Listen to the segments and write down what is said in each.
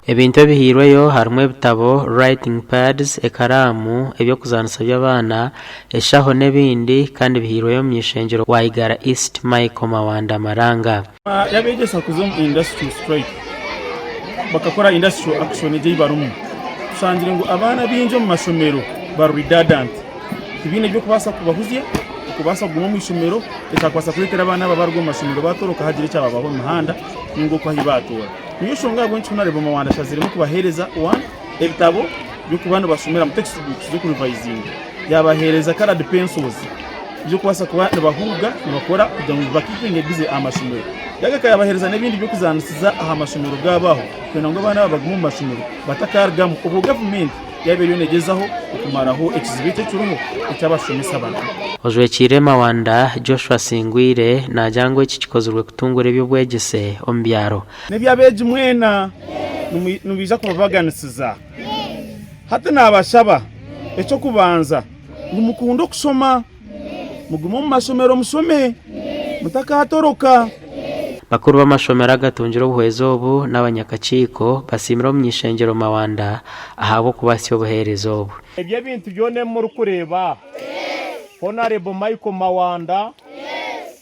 Ebintu bihirweyo harimo ebitabo, writing pads, ekaramu, ebyo kuzanisa by'abana, eshaho n'ebindi kandi bihirweyo mu ishengero Waigara East Michael Mawanda Maranga. Yabegesa kuzo mu industry straight bakakora industrial action je barumu kusangire ngo abana binjo mu mashomero ba redundant ibine byo kubasa kubahuzye kubasa guma mu ishomero etakwasa kuletera abana babarwo mu mashomero batoroka hagire cyababaho mu muhanda ningo kwa hibatora niyo shonga bwo ncuna rebo Mawanda shazirimo kubahereza ebitabo byo kubana basomera mu textbooks zo kurevising yabahereza colored pencils byo kubasa kuba bahuga bakora kugira ngo bakipinge bize amashomero yagabahereza n'ibindi byo kuzanisiza aha mashomero gabaho kwena ngo abana baguma mu mashomero batakarga mu government yaberiyo negezaho kumaraho exhibit cyuruho icyabashomesa abantu Ojwekire Mawanda Joshua Singwire najyango iki kikozurwe kutungura ibyo bwegese ombyaro nebyabeje mwena nubija kubaganisiza hata nabashaba eco kubanza ngumukundo kusoma mugumo mu mashomero musome mutakatoroka bakuru b'amashomero agatungiro buhwezo ubu n'abanyakaciko basimira mu ishengero Mawanda ahabo kubasyo buherezo ubu ebyo bintu byone mu rukureba Honorable Michael Mawanda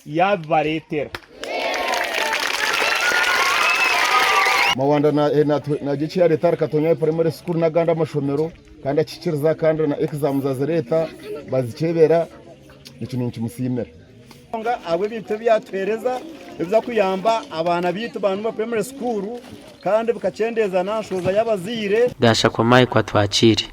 yabaretera Mawanda na gici ya leta katonya primary school na ganda mashomero kandi akikiriza kandi na exam za leta bazikebera ikintu kimusimera nga abwe bintu byatwereza biza kuyamba abana bitu bantu ba primary school kandi bukacendeza nashoza y'abazire gasha kwa Michael twakire